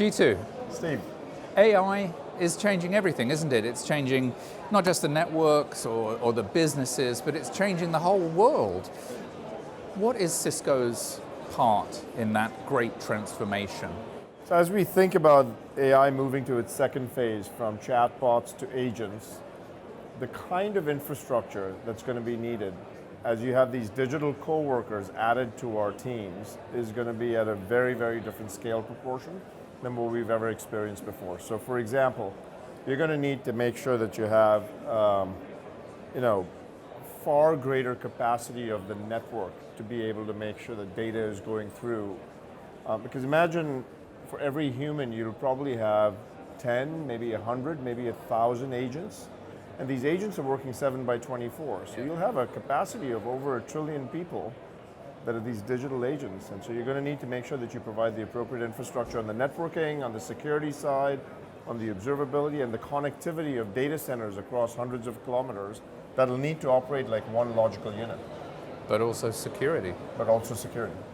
Jeetu, Steve. AI is changing everything, isn't it? It's changing not just the networks or the businesses, but it's changing the whole world. What is Cisco's part in that great transformation? So as we think about AI moving to its second phase from chatbots to agents, the kind of infrastructure that's going to be needed as you have these digital coworkers added to our teams is going to be at a very, very different scale proportion than what we've ever experienced before. So for example, you're going to need to make sure that you have far greater capacity of the network to be able to make sure that data is going through. Because imagine for every human, you'll probably have 10, maybe 100, maybe 1,000 agents. And these agents are working 7/24. So you'll have a capacity of over 1 trillion people that are these digital agents. And so you're going to need to make sure that you provide the appropriate infrastructure on the networking, on the security side, on the observability and the connectivity of data centers across hundreds of kilometers that'll need to operate like one logical unit. But also security.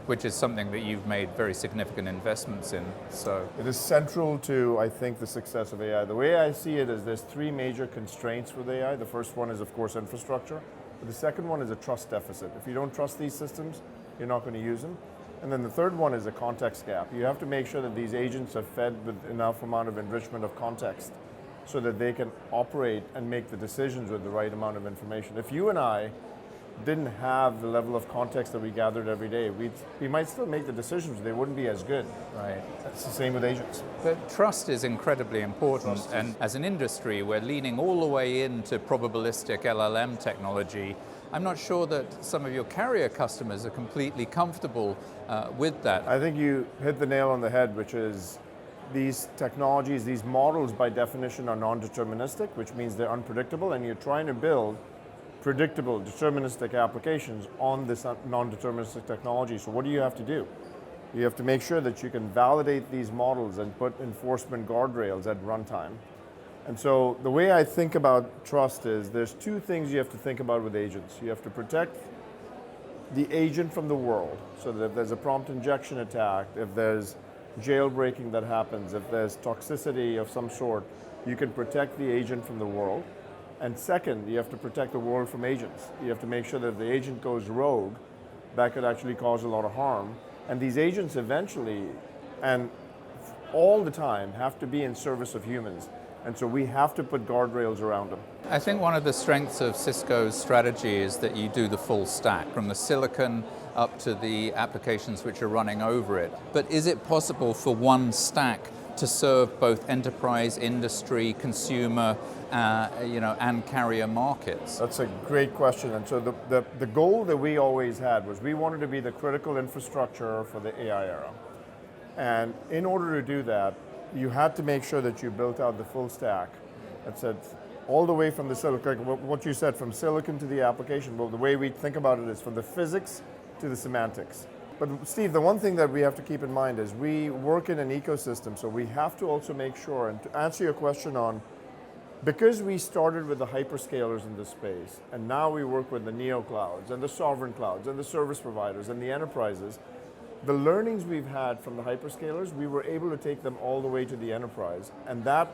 Which is something that you've made very significant investments in. So it is central to, I think, the success of AI. The way I see it is there's three major constraints with AI. The first one is, of course, infrastructure. But the second one is a trust deficit. If you don't trust these systems, you're not going to use them. And then the third one is a context gap. You have to make sure that these agents are fed with enough amount of enrichment of context so that they can operate and make the decisions with the right amount of information. If you and I didn't have the level of context that we gathered every day, we might still make the decisions, they wouldn't be as good. Right. It's the same with agents. But trust is incredibly important, and as an industry, we're leaning all the way into probabilistic LLM technology. I'm not sure that some of your carrier customers are completely comfortable with that. I think you hit the nail on the head, which is these technologies, these models by definition are non-deterministic, which means they're unpredictable, and you're trying to build predictable, deterministic applications on this non-deterministic technology. So what do you have to do? You have to make sure that you can validate these models and put enforcement guardrails at runtime. And so the way I think about trust is there's two things you have to think about with agents. You have to protect the agent from the world, so that if there's a prompt injection attack, if there's jailbreaking that happens, if there's toxicity of some sort, you can protect the agent from the world. And second, you have to protect the world from agents. You have to make sure that if the agent goes rogue, that could actually cause a lot of harm. And these agents eventually, and all the time, have to be in service of humans. And so we have to put guardrails around them. I think one of the strengths of Cisco's strategy is that you do the full stack, from the silicon up to the applications which are running over it. But is it possible for one stack to serve both enterprise, industry, consumer, and carrier markets? That's a great question. And so the goal that we always had was we wanted to be the critical infrastructure for the AI era. And in order to do that, you had to make sure that you built out the full stack. That said, all the way from the silicon, like what you said, from silicon to the application. Well, the way we think about it is from the physics to the semantics. But Steve, the one thing that we have to keep in mind is we work in an ecosystem, so we have to also make sure, and to answer your question on, because we started with the hyperscalers in this space, and now we work with the neo clouds and the sovereign clouds and the service providers and the enterprises, the learnings we've had from the hyperscalers, we were able to take them all the way to the enterprise. And that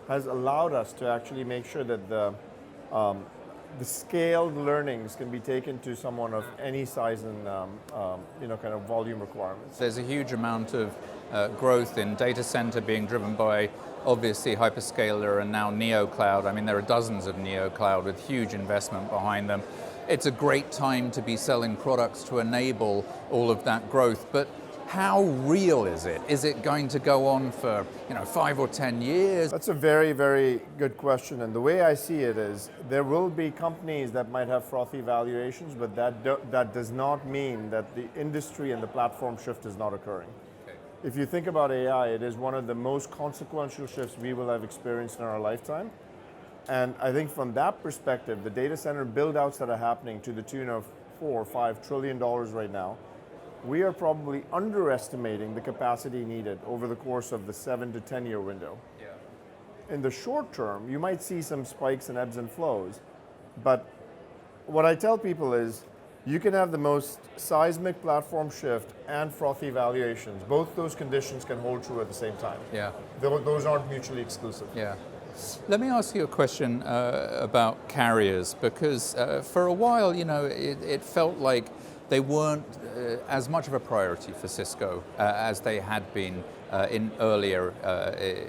has allowed us to actually make sure that the scaled learnings can be taken to someone of any size and kind of volume requirements. There's a huge amount of growth in data center being driven by obviously hyperscaler and now neo cloud. I mean, there are dozens of neo cloud with huge investment behind them. It's a great time to be selling products to enable all of that growth, but how real is it? Is it going to go on for 5 or 10 years? That's a very, very good question. And the way I see it is there will be companies that might have frothy valuations, but that does not mean that the industry and the platform shift is not occurring. Okay. If you think about AI, it is one of the most consequential shifts we will have experienced in our lifetime. And I think from that perspective, the data center build-outs that are happening to the tune of $4 or $5 trillion right now, we are probably underestimating the capacity needed over the course of the 7 to 10 year window. Yeah. In the short term, you might see some spikes and ebbs and flows, but what I tell people is You can have the most seismic platform shift and frothy valuations. Both those conditions can hold true at the same time. Yeah. Those aren't mutually exclusive. Yeah. Let me ask you a question about carriers, because for a while, it felt like they weren't as much of a priority for Cisco as they had been earlier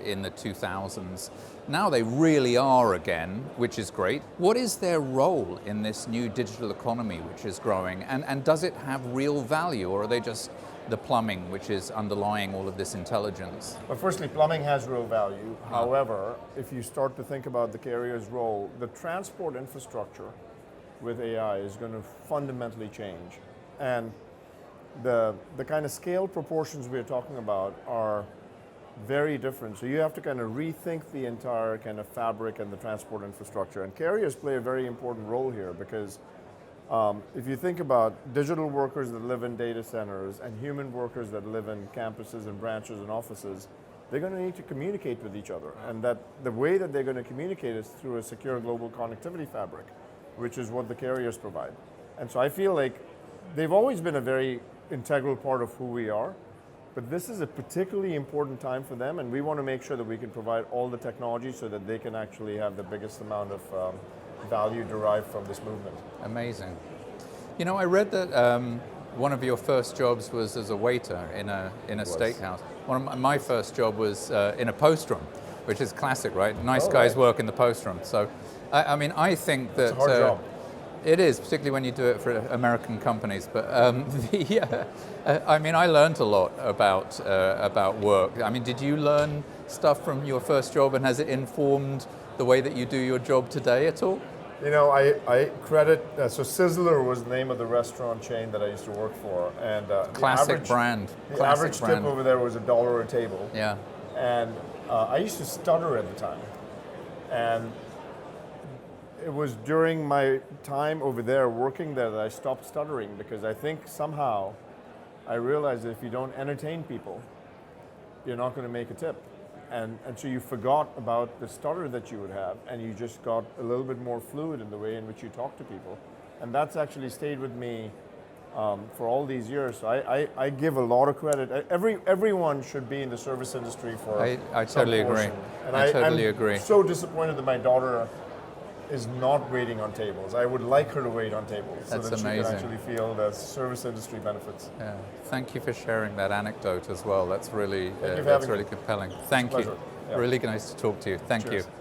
in the 2000s. Now they really are again, which is great. What is their role in this new digital economy which is growing? And does it have real value, or are they just the plumbing which is underlying all of this intelligence? But firstly, plumbing has real value. However, if you start to think about the carrier's role, the transport infrastructure with AI is going to fundamentally change. And the kind of scale proportions we're talking about are very different. So you have to kind of rethink the entire kind of fabric and the transport infrastructure. And carriers play a very important role here, because if you think about digital workers that live in data centers and human workers that live in campuses and branches and offices, they're going to need to communicate with each other. And that the way that they're going to communicate is through a secure global connectivity fabric, which is what the carriers provide. And so I feel like they've always been a very integral part of who we are, but this is a particularly important time for them, and we want to make sure that we can provide all the technology so that they can actually have the biggest amount of value derived from this movement. Amazing. I read that one of your first jobs was as a waiter in a steakhouse. One of my first job was in a post room, which is classic, right? Nice guys work in the post room. So, I think that... It's a hard job. It is, particularly when you do it for American companies. But I learned a lot about work. Did you learn stuff from your first job, and has it informed the way that you do your job today at all? I credit, so Sizzler was the name of the restaurant chain that I used to work for. And Classic brand. The average tip over there was $1 a table. Yeah. And I used to stutter at the time. And it was during my time over there working there that I stopped stuttering, because I think somehow I realized that if you don't entertain people, you're not going to make a tip. And so you forgot about the stutter that you would have, and you just got a little bit more fluid in the way in which you talk to people. And that's actually stayed with me for all these years. So I give a lot of credit. Everyone should be in the service industry for I totally agree. And I totally agree. I'm so disappointed that my daughter is not waiting on tables. I would like her to wait on tables so that she can actually feel the service industry benefits. Yeah. Thank you for sharing that anecdote as well. That's really compelling. Thank you. Yeah. Really nice to talk to you. Thank Cheers. you.